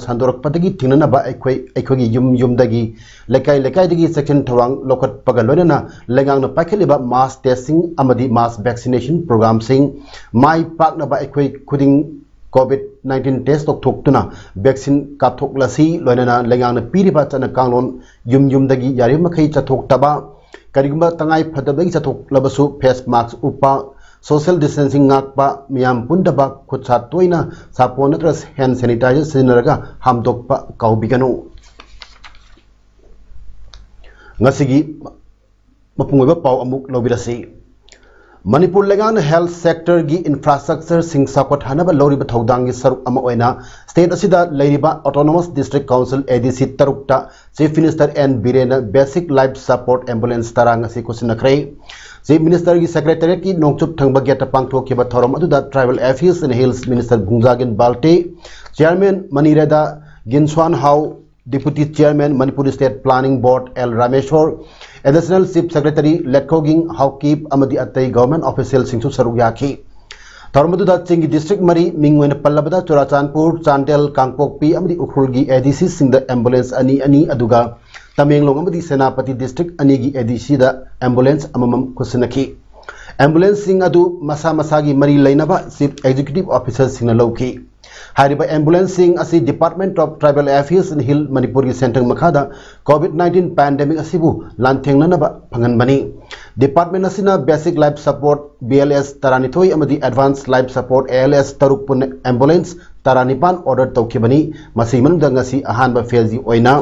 संदोरकपदगी थिंगनबा अखोगी युमदगी लेकाई सेक्शन थोरांग लोकटपगा लोनना लेंगांग पाइखलिबा मास टेस्टिंग अमदी मास वैक्सीनेशन प्रोग्राम सिंग माई पाकनबा अखोई खुदिंग COVID-19 टेस्ट तौथोक्तुना वैक्सीन कापथोक्लसी लोनना लेंगांग पीरिबा चना कांगलोन युमदगी यारिमखै चथोक्तबा करिगुंबा तंगाई फदबगी चथोक्लबसु फेस मास्क उपा सोशल डिस्टेंसिंग नाकपा मियाम पुंदबा खुदसा तोइना सापोन नत्रस हैंड सैनिटाइजर सिजनरगा हामदोकपा काउबिगनो ngasigi mapungwa paw amuk lobirasi Manipur legang health sector gi infrastructure sing sakot hanaba loriba thodang gi saruk ama oina state asida leiriba autonomous district council ADC tarukta chief minister N Birena basic life support ambulance tarang asi kusinakrai Chief Minister की Secretary की नोंगचुप थंगबा gate पांगथो के थौरम अदुदा Tribal Affairs and Hills Minister Bungzagin Balte Chairman Manireda Ginswan Hau Deputy Chairman Manipur State Planning Board L Rameshwar Additional Chief Secretary Letkoging Haukip Amadi Atai Government Officials Singsu Sarugyaki थौरम अदुदा चिंगी District Mari Mingwen Pallabada Churachandpur Chandel Kangpokpi Amadi Ukhulgi ADC Sing the Ambulance ani aduga Tamenglong amadi Senapati District anigi ADC da ambulance amamam kusinaki ambulance sing adu masa masagi mari lainaba chief executive officer sing lawki hariba ambulance sing asi Department of Tribal Affairs and Hill Manipur gi center makhada COVID-19 pandemic asibu lanthengnanaba phanganbani department asina basic life support BLS taranithoi amadi advanced life support ALS tarukpun ambulance taranipan order tawkibani masi manungda ngasi ahanba phase oina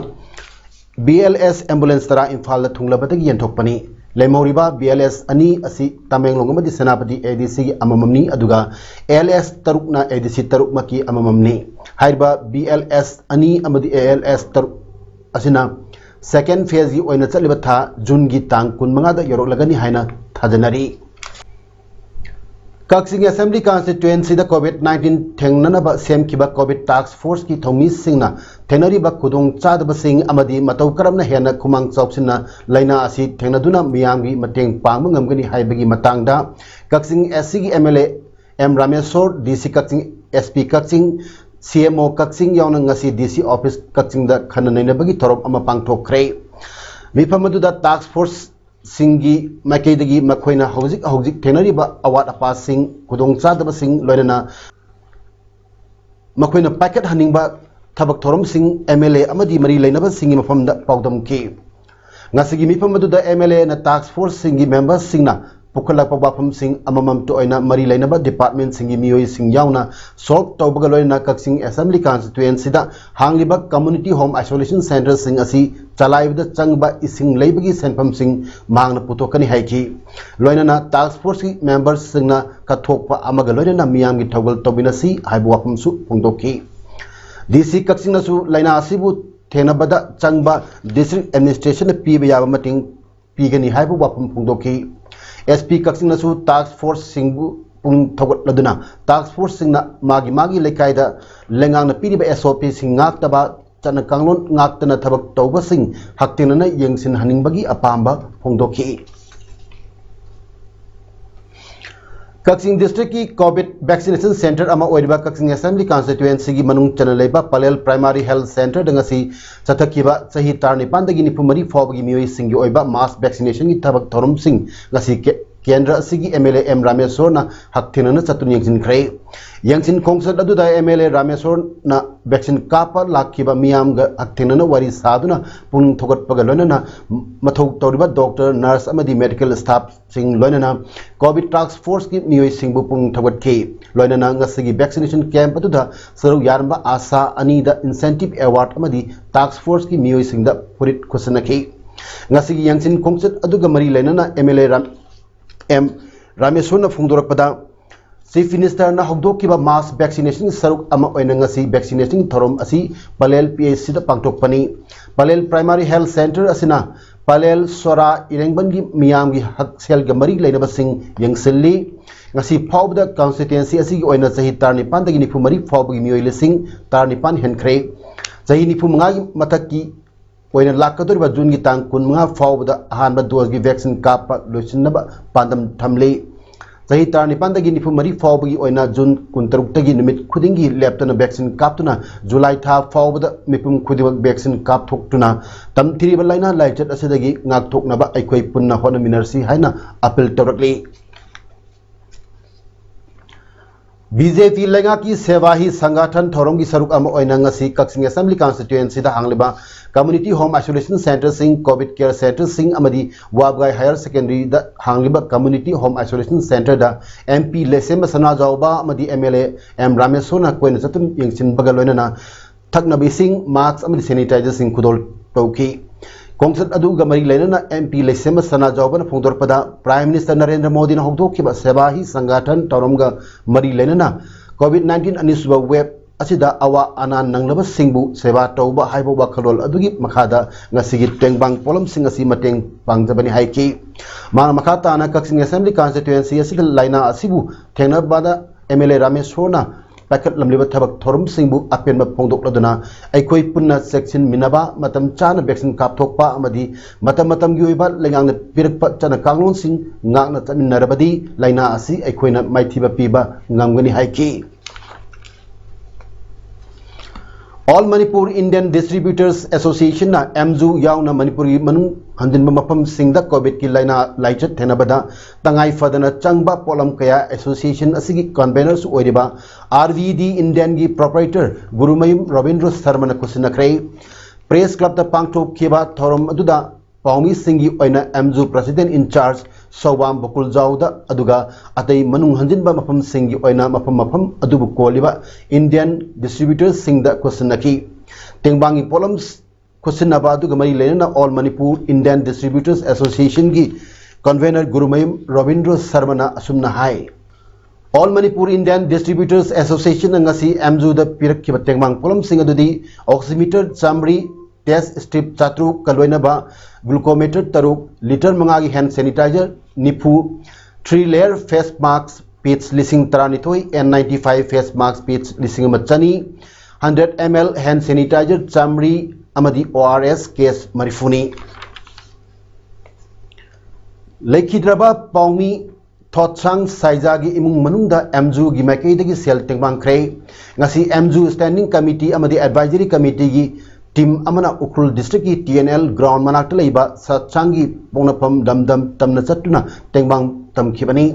BLS ambulance tara Imphal da thunglabadagi yenthokpani lemoriba BLS ani asi Tamenglong amadi Senapati ADC gi amamamni aduga ALS tarukna ADC tarukmaki amamamni haiba BLS ani amadi ALS taruk asina second phase gi oina chaliba tha June gi tang 15 da yoroklagani haina thajanari Kaksing Assembly Constituency the COVID-19 Tengnanaba Sem Kiba COVID Task Force ki Thomi Singna Tenari ba Kudung Chadaba Sing Amadi Matau Karamna Hena Kumang Chopsina Laina Asi Tengnaduna Miyangi Mateng Pangmangami Haibagi Matangda Kaksing SC MLA M Rameswar DC Kaksing SP Kaksing CMO Kaksing Yawnangasi DC Office Kaksing da Khananainabagi Torop Amapang Tokre Mipamadu da Task Force Singi Makaidagi Makoina Hosik Tenariba Awat Apa Sing Kudong Chadaba Sing Loidana Makoina Packet Haningba Tabak Torom Sing MLA Amadi Mari Lainaba Singi Mafam da Pawdam Ki Ngasigi Mipamadu da MLA na Task Force Singi members Singna Pukalak Pabapam Sing Amamam to Oina Mari Lainaba Department Singi Mioi Sing Yauna Solve Tobagaloina Kaksing Assembly Constituency da Hangliba Community Home Isolation Center Sing Asi Chalai with the Changba Ising Labagi Senpam Sing Mangna Putokani Haiki Loinana Task Force members Singna Katokpa Amagaloina Miyangi Toggle Tobinasi Haibuapam Su Pundoki DC Kaksing Nasu Laina Asibu Tenabada Changba District Administration Pibamating Pigani Haibuapam Pundoki SP Kaksing Nasu Task Force Singbu Pung Togot Laduna Task Force Singna Magi Lekaida Lengang Piriba SOP Sing Naktaba Chana Kanglon Naktana Tabak Toba Sing Haktinana Yangsin Haningbagi Apamba Pongdoki Kaksing District ki COVID Vaccination Center ama oiriba Kaksing Assembly Constituency gi manung chanaleba Palel Primary Health Center dengasi Sathakiba Sahi Tarni Pandagi Nipumari Fobagi Mioi Sing oiba mass vaccination gi tabak thorum sing ngasi Kendra Sigi MLA M Rameswar na Haktinana Satun Yangsin Kray Yangsin Kongsat Aduda MLA Rameswar na vaccine kapa Lakiba Miam ga Haktinana Wari Saduna Pung Togot Pagalona na Mathok Toriba Doctor Nurse Amadi Medical Staff Sing Loinana COVID Task Force ki Mioi Singbu Pung Togot K Loinana Ngasigi vaccination camp Aduda Saru Yarba Asa Ani the Incentive Award Amadi Task Force ki Mioi Sing the Purit Kusanaki Ngasigi Yangsin Kongsat Aduga Mari Lenana MLA M Rameswar na Fungdorakpada Chief Minister na Hogdokiba mass vaccination saruk ama oinangasi vaccination thorom asi Palel PHC da pangtokpani Palel Primary Health Center asina Palel Sora Irengbangi Miyamgi Haksel Gamari Lainaba Sing Yangselli ngasi Phawda constituency asi oina sahi tarni pandagi nipumari Phawbagi Mioi Lising tarni pan henkre sahi nipumangai mataki oina lakadoriba June gi tang 15 Phawda ahanba dose gi vaccine kapa loisinaba pandam thamle Zahi tar nipan dagi nifu mari fawbagi oina June kuntaruk dagi nimit khudingi leptana vaccine kaptuna July tha fawbada mipum khudimak vaccine kap thoktuna tam thiri balaina laichat asidagi ngak thoknaba aikoi punna hona minarsi haina appeal tawrakli BJP lenga ki sewahi sangathan thorom ki saruk ama oina ngasi Kaksing Assembly constituency da hangliba community home isolation center sing covid care center sing amadi wabgai higher secondary da hangliba community home isolation center da MP lesem sana jawba amadi MLA M Ramesona koina chatun yengchin bagaloina na thaknabi sing masks amadi sanitizer sing khudol tauki Kongsat adu gamari lainana MP lesem sana jawba na phongdor pada Prime Minister Narendra Modi na hokdok kiba sewahi sangathan toromga mari lainana COVID-19 anisuba web asida awa anan nanglaba singbu seba tauba haibo wakhalol adugi makhada ngasigi tengbang polam sing asi mateng pangjabani haiki mana makhata na Kaksing Assembly constituency asida laina asibu thengna bada MLA Ramesona paket lamliba thabak thorum singbu apen ma phongdok laduna aikoi punna section minaba matam chana vaccine kap thokpa amadi matam gi oiba lengang pirakpa chana kanglon sing ngakna chaminarabadi laina asi aikoina maithiba piba ngamgani haiki All Manipur Indian Distributors Association na MZU yauna Manipuri manung handinba mapam singda COVID ki laina laichat thenabada tangai fadana changba polam kaya association asigi conveners oiriba RVD Indian gi proprietor Gurumayum Robindra Sarmana kusinakrai Press Club da pangthok kiba thorom aduda Paumi Singhi oina MZU President in charge Sawam Bakul Jauda aduga atai manung hanjinba mapam singhi oina mapam adubu koliba Indian Distributors singda kusinaki Tengbangi polams kusinaba aduga mari lenana All Manipur Indian Distributors Association gi convener Gurumayum Robindra Sarmana asumna hai All Manipur Indian Distributors Association ngasi MZU da pirak kiba tengmang polam sing adudi oximeter chamri test strip chatru kalwainaba glucometer taruk liter mangagi hand sanitizer nipu 3 layer face mask pitch lising taranithoi N95 face mask pitch lising machani 100 ml hand sanitizer chamri amadi ORS case marifuni Lekhidraba Paumi Thotsang Saizagi imung manungda MZU gi makai dagi sel tengbang krai ngasi MZU standing committee amadi advisory committee gi Team Amana Ukrul District ki TNL ground manakta leiba Satsangi Pongnapam Damdam Tamna Chatuna Tengbang Tamkhibani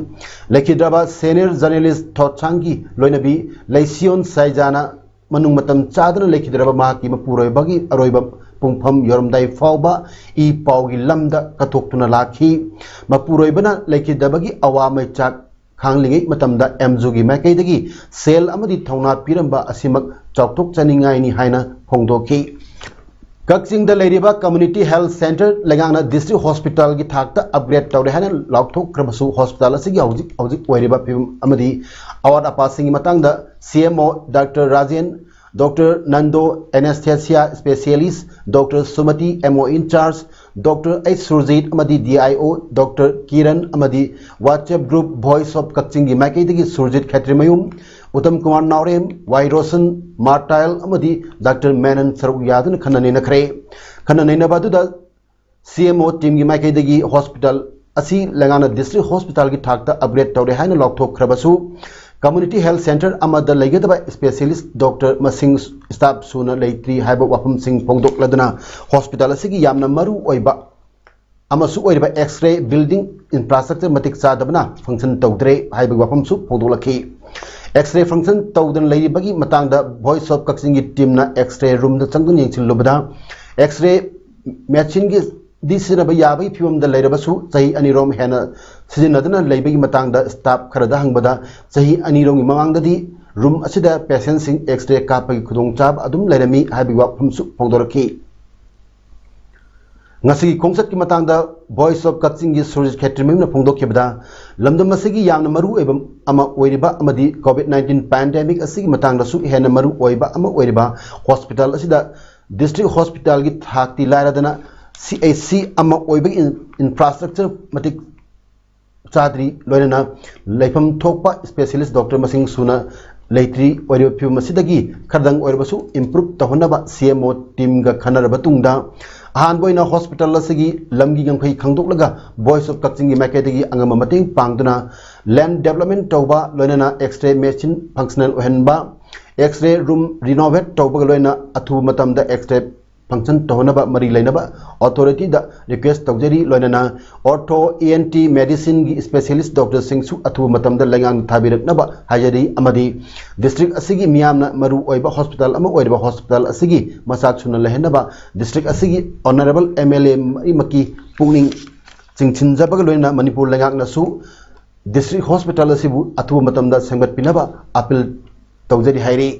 Lekhidraba senior journalist Thotsangi Loinabi Laision Saijana Manung Matam Chadana Lekhidraba Mahaki Mapuroi Bagi Aroiba Pungpham Yoromdai Fauba I Paugi Lamda Katoktuna Lakhi Mapuroibana Lekhidabagi Awamai Chak Khanglingi Matamda MZU gi makai dagi sel amadi thauna piramba asimak chautok chaningai ni haina phongdoki Kaksing da Leriba Community Health Center Langana District Hospital ki thakta upgrade tawre hana laukthok krabasu hospital asigi hojik oiriba pim amadi award apasing matangda CMO Dr. Rajan Dr. Nando Anesthesia Specialist Dr. Sumati MO in charge Dr. H. Surjit Amadi DIO Dr. Kiran Amadi WhatsApp group Voice of Kaksing ki makai dagi Surjit Khatrimayum Uttam Kumar Naurem, Y. Rosen, Martile, Amadi, Dr. Menon Saruk Yadun, Kananina Kray. Kananina Baduda, CMO team Gimakadegi Hospital, Asi Langana District Hospital Gitakta, upgrade Tawrehana Lokto Krabasu, Community Health Center, Amada Legataba Specialist, Dr. Masing Staff Suna Latri, Haba Wapam Singh Pongdok Ladana, Hospital Asigi Yamna Maru Oiba. Amasu Oiba X-ray building infrastructure Matik Sadabana, function Tawdre, Haba Wapam Su, Pongdolaki. X-ray function tawdan lay bagi matangda Voice of Kaksing team na X-ray room da changdun yengchil lobada X-ray machine gi disina ba yabai phiwam da layrabasu sahi anirom hena sijinadana laybagi matangda staff kharada hangbada sahi anirom mamangda di room asida patient sing X-ray kapagi khudong chab adum layrami habi wa phumsu phongdoraki ngasi kongsat ki matangda Voice of Kaksing gi Surjit Khatrimayum na phongdokhibada lamdam asigi yamna maru ebam ama oiriba amadi COVID-19 pandemic asigi matangda su hena maru oiba ama oiriba hospital asida district hospital gi thakti lairadana CAC ama oiba infrastructure matik chadri loinana laifam thokpa specialist doctor masing suna leitri oiriba masidagi khardang oiribasu improve tahonaba CMO team ga khanaraba tungda अहानबोइना hospital असगी लमगी गंखै खंगदोकलगा voice of Kakching माइकेदगी अंगम मतेंग पांगदुना land development तौबा लोइना एक्सरे मशीन फंक्शनल ओहनबा एक्सरे रूम रिनोवेट तौबा लोइना अथु मतमदा एक्सरे फंक्शन तोहनबा मरी लेनबा अथॉरिटी दा रिक्वेस्ट तौजरी लोइना ऑर्थो ईएनटी मेडिसिन की स्पेशलिस्ट डॉक्टर सिंगसु अथु मतमदा लेंगांग थाबिरकनबा हाजरी अमदी डिस्ट्रिक्ट असिगी मियामना मरु ओइबा हॉस्पिटल अमा ओइबा हॉस्पिटल असिगी मसाक सुन लेहनबा डिस्ट्रिक्ट असिगी ऑनरेबल एमएलए मकी पुनिंग चिंगचिनजबग लोइना मणिपुर लेंगांगनसु डिस्ट्रिक्ट हॉस्पिटल असिबु अथु मतमदा संगतपिनबा अपील तौजरी हाइरी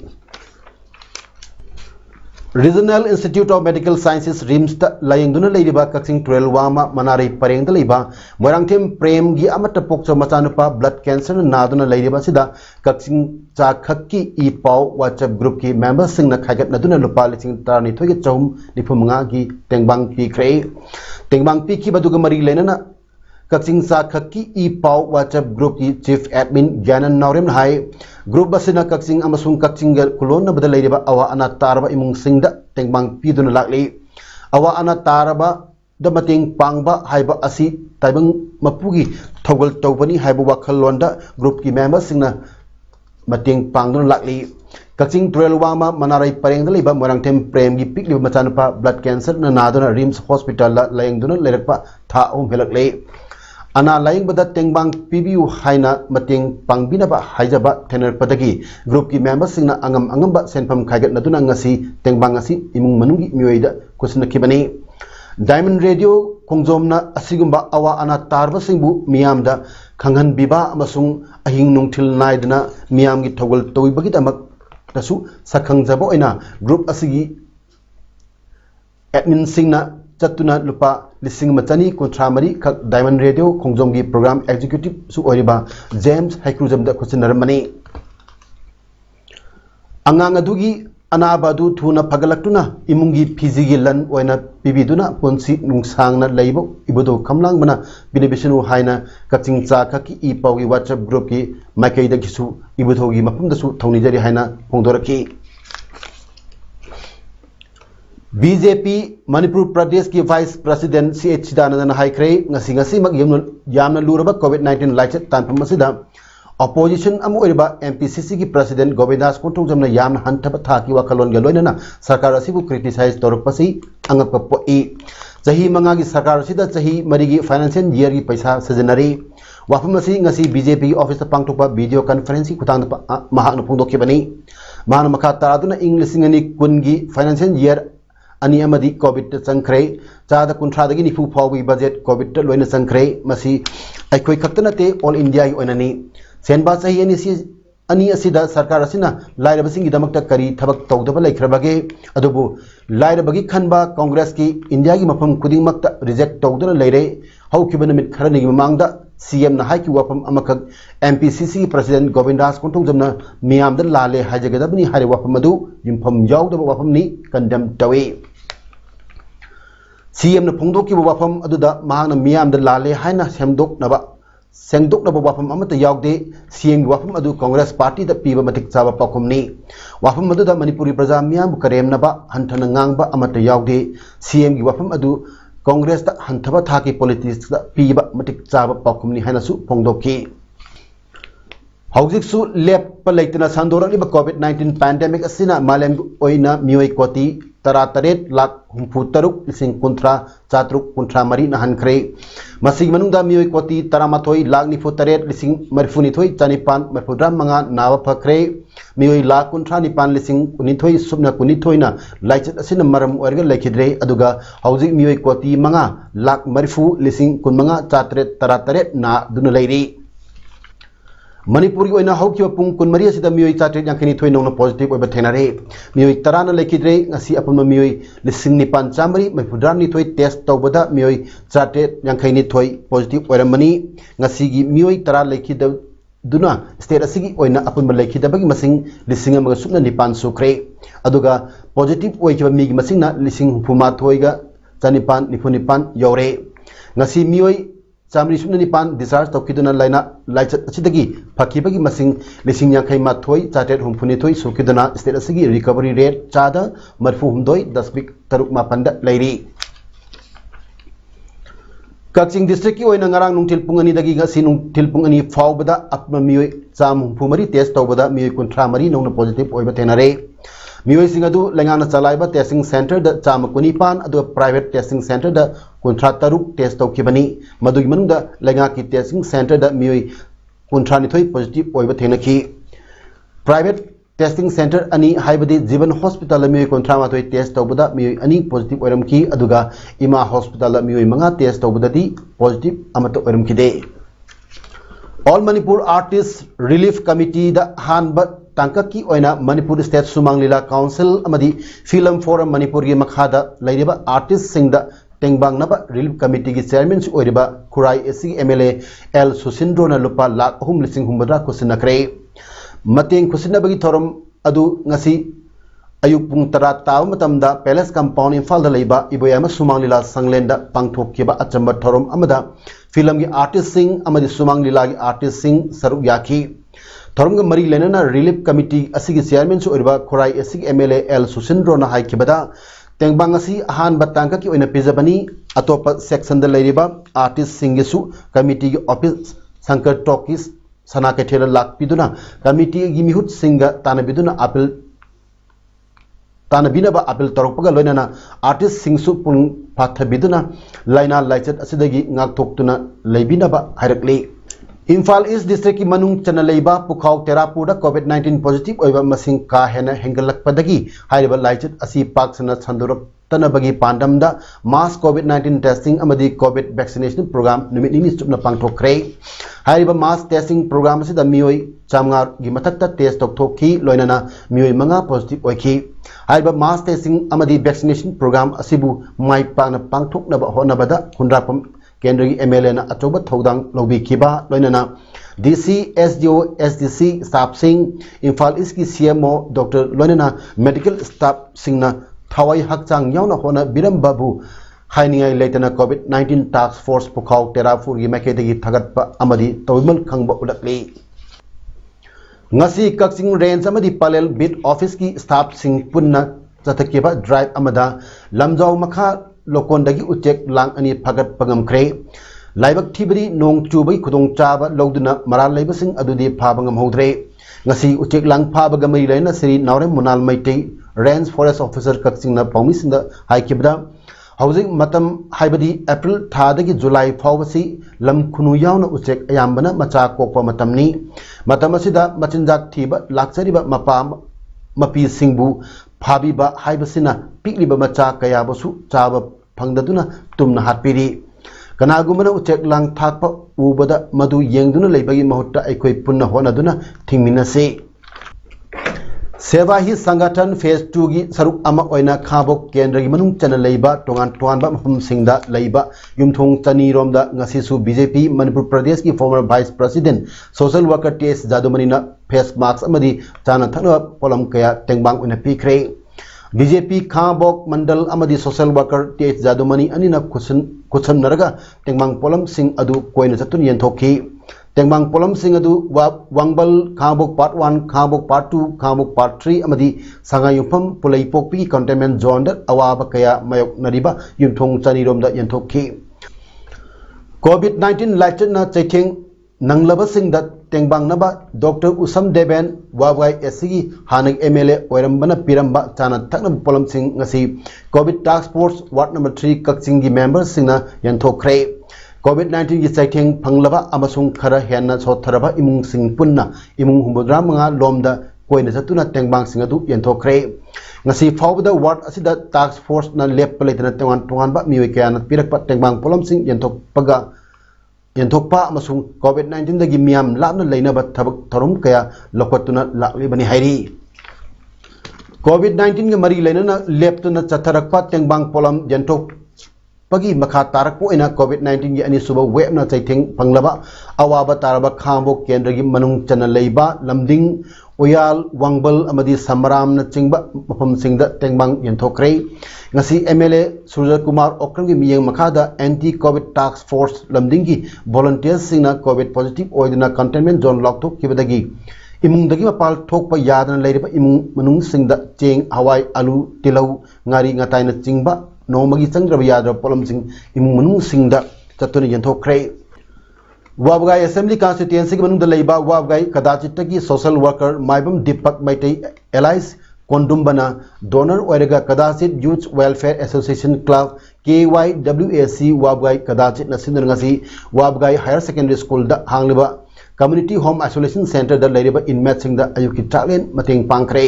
Regional Institute of Medical Sciences RIMS ta layengduna leiba Kaching Turel Wama Manari Pareng da leiba Moirangthem Prem gi amata pokcho machanupa blood cancer naduna leiba sida Kaching cha khakki e pau WhatsApp group ki members sing na khagat naduna lupa lising tarni thogi chahum nifumanga gi tengbang pi krei tengbang pi ki baduga mari lenana Kaching cha khakki e pau WhatsApp group ki chief admin Gyanan Naurem hai group basina Kaching amasung Kaching kulon na badal leiba awa ana tarba imung singda tengbang pi duna lakli awa ana tarba da mating pangba haiba asi taibang mapugi thogol tawbani haiba wakhalonda group ki members singna mating pangduna lakli Kaching Turel Wama Manarai Pareng da leiba Moirangthem Prem gi pikli machanupa blood cancer na naduna RIMS hospital la layengduna leirakpa tha ahum helakle ana laing bada tengbang pibiu haina mating pangbinaba haijaba tener padagi group ki members singna angam ba senpam khaigat naduna ngasi tengbang asi imung manungi mioida kusna kibani Diamond Radio kongjomna asigumba awa ana tarba singbu miyamda khanghan biba amasung ahing nungthil naidna miyam gi thogol toibagi damak tasu sakhangjabo ina group asigi admin singna Chatuna lupa lising machani kontramari khak Diamond Radio kongjomgi program executive su oriba James Haikrujam da kusinarmani angang adugi anabadu thuna phagalaktuna imungi phizigi lan oina pibiduna ponsi nungsangna leibo ibudo kamlang bana binibisinu haina Kaching cha khaki e pawgi WhatsApp group ki maikaida gisu ibuthogi mapumda su thonijari haina phongdoraki BJP Manipur Pradesh ki Vice President CH Chidananda haikre ngasi mak yamna luraba COVID-19 laichet tanpam asida opposition amu oriba MPCC ki President Govindas Konthongjamna yamna hantaba thaki wakhalon galoinana sarkar asibu criticize torpasi angakpa poi chahi manga gi sarkar asida chahi mari gi financial year gi paisa sajanari wafam asi ngasi BJP office pangtokpa video conference ki khutang mahakna phongdokibani mahana makha taraduna English ngani kun gi financial year ani amadi COVID changkhre chada kunthra dagi nifu phawi budget COVID loina changkhre masi aikoi khaktana te all India gi onani senba chahi ani asida sarkar asina lairabasing gi damakta kari thabak tawdaba laikhrabage adubu lairabagi khanba Congress ki India gi mafam kuding makta reject tawduna laire haukibana mit kharani gi mamangda CM na haiki wapam amakak MPCC President Govindas Konthongjamna miyamda lale hajagadabni hari wapam adu yimpham yawdaba wapam ni condemn tawi CM na phongdoki wapam aduda mahangna miyamda lale haina sengdoknaba wapam amata yawde CM wapam adu Congress Party da piba matik chaba pakumni wapam aduda Manipuri praja miyam karemnaba hanthana ngangba amata yawde CM gi wapam adu Congress da hanthaba thaki politics da piba matik chaba pakumni haina su phongdoki Haujik su lep palaitna sandorang iba COVID-19 pandemic asina malem oina mioi koti tara-taret lak humpu taruk lising kuntra chatruk kuntra mari nahan kre masig manungda mioi koti taramathoi lak nifu taret lising marfuni thoi chanipan marfudram manga nawa phakre mioi lak kuntra nipan lising kunithoi subna kunithoi na laichat asina maram orga laikhidre aduga haujik mioi koti manga lak marfu lising kun manga chatret tara-taret na duna leiri Manipur ki oina haukiwa pung kun mari asida mioi chatret yankini thoi nongna positive oiba thenare mioi tarana lekidre ngasi apama mioi lising ni pan chamari maifudran ni thoi test tawbada mioi chatret yankini thoi positive oiramani ngasi gi mioi tara lekida duna state asigi oina apama lekida bagi masing lising amaga subna nipan sukre aduga positive oikiba mi gi masing na lising phuma thoiga chanipan nifunipan yore ngasi mioi Samri subna nipan discharge tokiduna laina laichat achidagi phakibagi masing lising yankai mathoi chatet humphuni thoi sukiduna state asigi recovery rate chada marfu humdoi dasbik taruk mapanda lairi Kaching district ki oina ngarang nungtil pungani dagi ga sinung til pungani faubada apma mioi cham humari test tawbada mioi kuntra mari nongna positive oiba tenare mioi singadu lengana chalaiba testing center da cham kunipan adu private testing center da kuntra taruk test tawkibani madugi manungda lenga ki testing center da mioi kuntra ni thoi positive oiba thenaki private testing center ani haibadi Jivan hospital mioi kuntra ma thoi test tawbada mioi ani positive oiram ki aduga ima hospital mioi manga test tawbada di positive amato oiram ki de All Manipur Artists Relief Committee da hanba tangka ki oina Manipur State Sumang Lila Council amadi Film Forum Manipur gi makhada lairiba artist singda tengbang naba Relief Committee gi chairman su oiriba Khurai SC MLA L Susindro na lupa lakh 3,900 kusinakre mateng kusinabagi thorom adu ngasi ayuk pung tara taw matamda Palace Compound Imphal da leiba iboyama Sumang Lila Sanglenda pangthokkiba achamba thorom amada film gi artist sing amadi Sumang Lila gi artist sing saruk yaki thorom ga mari lenana Relief Committee asigi chairman su oiriba Khurai SC MLA L Susindro na haikibada tengbang asi ahan batangka ki oina pijabani atopa section da leiriba artist singisu committee gi office Sankar Talkies sana kethela lak piduna committee gi mihut singa tanabiduna apil tanabinaba apil torokpaga loinana artist singsu pung pathabiduna laina laichat asidagi ngak thoktuna leibinaba hairakli Imphal East District ki manung chana leiba Pukhau Terapura COVID-19 positive oiba masing ka hena hengalakpadagi haiba laichat asi paksana chandurap tanabagi pandamda mass COVID-19 testing amadi COVID vaccination program numit nini chupna pangthokre haiba mass testing program asida mioi chamngar gi mathakta test tokthokhi loinana mioi manga positive oikhi haiba mass testing amadi vaccination program asibu mai pana pangthoknaba honabada hunrapam Kendra gi MLA na achoba thodang lobi kiba loinana DC SDO SDC staff sing Imphal East ki CMO Dr loinana medical staff singna thawai hakchang yauna hona biram babu hainingai leitana COVID-19 task force Pukhau Terapur gi makedagi thagatpa amadi tawmal khangba ulakli ngasi Kaching range amadi Palel bid office ki staff sing punna chathakiba drive amada lamjau makha lokondagi uchek lang ani phagat pagam kre laibak thibri nong chubai khudong chaba loduna maral laibasing adudi phabangam hodre ngasi uchek lang phabaga mai laina sri naure munal maitei range forest officer Kaching na paumisinda haikibda housing matam haibadi April thadagi July phawasi lam khunu yauna uchek ayambana macha kokpa matamni matam asida machinjak thiba lakchariba mapa mapi singbu Phabiba haibasina pikliba macha kayabasu chaba phangdaduna tumna hatpiri kanagumana uchek lang thakpa ubada madu yengduna leibagi mahutta aikoi punna honaduna thingminase Seva hi sangathan phase 2 gi saruk ama oina khabok kendra gi manung chana leiba tongan tonganba mafum singda leiba yumthong chani romda ngasi su BJP Manipur Pradesh ki former vice president social worker TS Jadumani na face mask amadi chana thana polam kaya tengbang una pikre BJP Khabok Mandal amadi social worker TS Jadumani anina kusan naraga tengbang polam sing adu koina chatun yenthokhi tengbang polam sing adu wangbal Khabok part 1 Khabok part 2 Khabok part 3 amadi sangai yumpham pulai pokpi containment zone da awaba kaya mayok nariba yumthong chani romda yenthokhi COVID-19 laitna chaitheng nanglaba singda tengbang naba Dr. Usam Deben Wawai SC Hanak MLA oirambana piramba chana thakna polam sing ngasi COVID task force ward number 3 Kaching gi members singna yanthokre COVID-19 gi chaitheng phanglaba amasung khara henna sotharaba imung sing punna imung humudra manga lomda koina chatuna tengbang sing adu yanthokre ngasi fawda ward asida task force na lep palaitana tongan tongan ba mioi kayana pirakpa tengbang polam sing yanthokpaga Yenthokpa amasung COVID-19 dagi miyam lapna leinaba thabak thorum kaya lokotuna laklibani hairi COVID-19 ga mari leinana leptuna chatharakpa tengbang polam yenthok pagi makha tarakpo ina COVID-19 gi ani suba webna chaitheng panglaba awaba taraba Khabok kendra gi manung chana leiba lamding oyal wangbal amadi samram na chingba mafam singda tengbang yenthokre ngasi MLA Surya Kumar Okram gi miyeng makhada anti COVID task force lamding gi volunteers singna COVID positive oidina containment zone lokthok kibadagi imung dagi mapal thokpa yadana leiriba imung manung singda cheng hawai alu tilau ngari ngatai na chingba nomagi changraba yadra polam sing imung manung singda चतुन यंथोखरे वाबगाई assembly constituency की मनुंग लेबा वाबगाई कदाचित की social worker Maibam Deepak Meitei alias कोंडुम्बना डोनर ओरेगा कदाचित youth welfare association club KYWAC वाबगाई कदाचित नसिंदरंगसी वाबगाई हायर सेकेंडरी स्कूल दा हांगलिबा कम्युनिटी होम आइसोलेशन सेंटर दा लेरिबा इनमेट सिंह दा अयुकी टालेन मतेंग पांखरे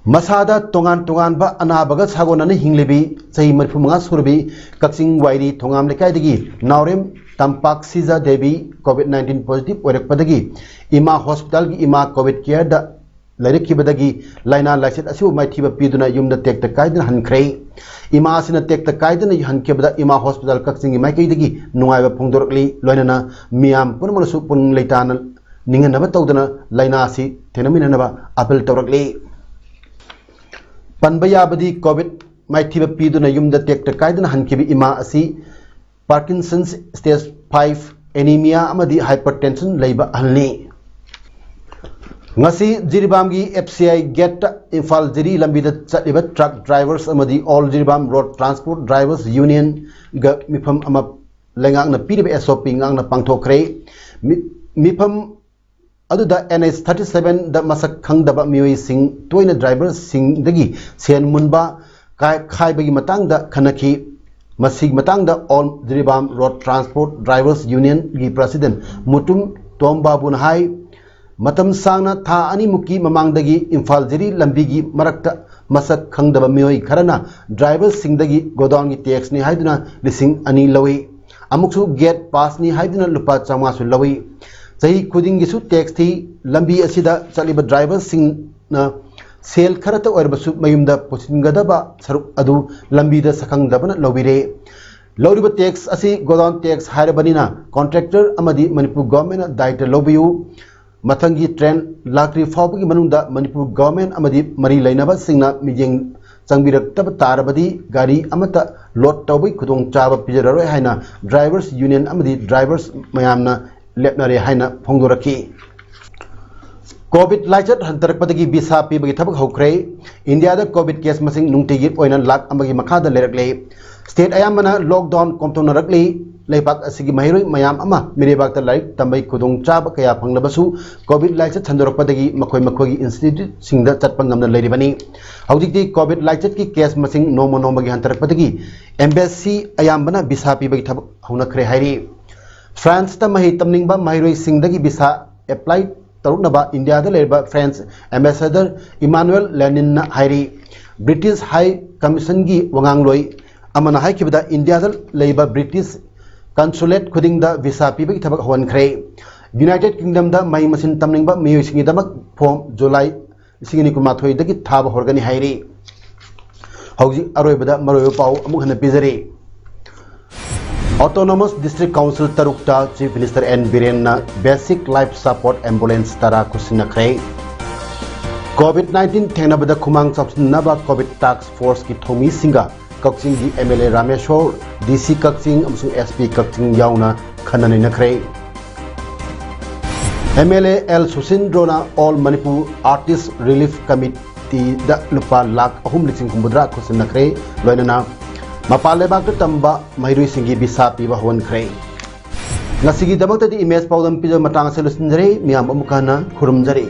मसादा तोंगान तोंगान बा अनाबगा सागोनने हिंगलेबी सही मरफुमंगा सुरबी कक्सिंग वाइरी थोंगाम लेकाइदगी नावरेम तंपाक सीजा देवी कोविड-19 पॉजिटिव ओरकपदगी इमा हॉस्पिटल की इमा कोविड केयर दा लैरखिबदगी लाइना लाइसेट असिबु माइथिबा पीदुना युमदा टेक्ता काइदन हनख्रे इमा असिना टेक्ता काइदन हनखेबदा इमा हॉस्पिटल कक्सिंग माइकैदगी नुंगाइबा फोंदोरकली लोइनना मियाम पुनमनसु पुन लेतान निंगनबा तौदना लाइना असि थेनमिननबा अपील तौरकली पनबयाबदी कोविड माइथिबा पीदुना युमदा टेक्ता काइदन हनखिबी इमा असि पार्किंसंस स्टेज 5 एनीमिया अमदी हाइपरटेंशन लेबा हलनी ngasi Jiribam gi FCI get Imphal Jiri lambida chaliba truck drivers amadi all Jiribam road transport drivers union ga mifam ama lengang na piriba SOP ngang na pangthokre mifam aduda NS 37 da masak khangdaba mioi sing toina drivers sing dagi sen munba kai khai bagi matang da khanaki masig matang da all Jiribam road transport drivers union gi president mutum tombabu hai मतम सांगना था अनि मुकी ममांगदगी इम्फाल जिरी लंबीगी मरक्ता मसक खंगदब मियोई Kharna driver सिंगदगी godown की tax नि हाइदना लिसिंग अनि लवी अमुकसु gate पास नि हाइदना लुपा 500 सु लवी सही खुदिंग गिसु टैक्स थी लंबी असिदा चलिब ड्राइवर सिंग ना सेल खरत ओरबसु मयुमदा पुसिंगदबा सरुक अदु लंबीदा सखंगदबना लवीरे लौरिब टैक्स असि गोडाउन टैक्स हाइरबनिना कॉन्ट्रैक्टर अमदी मणिपुर गवर्नमेंट दायित्व लौबियु मथंगी ट्रेन लाक्री फाउबगी मनुंदा मणिपुर गवर्नमेंट अमदी मरी लैनबा सिंगना मिजेंग चंगबिरक्तब तारबदी गाड़ी अमता लोड तौबई खुदोंग चाबा पिजररोय हाइना ड्राइवर्स यूनियन अमदी ड्राइवर्स मयामना लेपनरे हाइना फोंदोरकी कोविड लाइचत हंतरकपदगी बिसा पीबगी थबक हौख्रे इंडिया दा कोविड केस मसिंग नुंगतिगी ओइना लाख अमगी मखादा लेरकले स्टेट अयामना लॉकडाउन कोमतोनरकली लेपाक असिगी महिरोय मयाम अमा मिरेबाक लाइक तंबई खुदोंग चाब कया फंगलबसु कोविड लाइचत छंदोरकपदगी मखोय मखोगी इंस्टीट्यूट सिंगदा चटपंगमना लेरिबनी हौजिकती कोविड लाइचत की केस मसिंग नोमो नोमगी हंतरकपदगी एम्बेसी अयामबना बिसा पीबगी थबक हौनखरे हाइरी फ्रांस ता मही तमनिंगबा महिरोय सिंगदगी बिसा अप्लाई तरुनबा इंडिया दा लेबा फ्रेंच एम्बेसडर इमानुएल लेनिन हाइरी ब्रिटिश हाई कमीशन की वंगांगलोय अमना हाइकिबदा इंडिया दा लेबा ब्रिटिश कंसुलेट खुदिंग दा वीसा पीबगी थबक होनखरे यूनाइटेड किंगडम दा मई मसिन तमनिंगबा मियोइसिंगी दमक फॉर्म जुलाई 2019 दगी थाब होरगनी हाइरी हौजी अरोयबदा मरोय पाउ अमुक हन पिजरे ऑटोनोमस डिस्ट्रिक्ट काउंसिल तरुकता चीफ मिनिस्टर एन बीरेन ना बेसिक लाइफ सपोर्ट एम्बुलेंस तरा कुसिनखरे कोविड-19 थेंगनबदा खुमांग चपसिनबा कोविड टास्क फोर्स की थोमी सिंगा कक्सिंग की MLA Rameshwar DC Kakching अमसुंग SP Kakching याउना खननै नखरे MLA L सुसिंद्रोना all Manipur artist relief committee दा लुपा लाख 3,900 खुसिन नखरे लोइनना मपालेबाक तंबा महिरुई सिंगी बिसा पीबा होनखरे ngasi gi dabak tadi image paudam pijo matang solution jare miam amukana खुरुमजरे।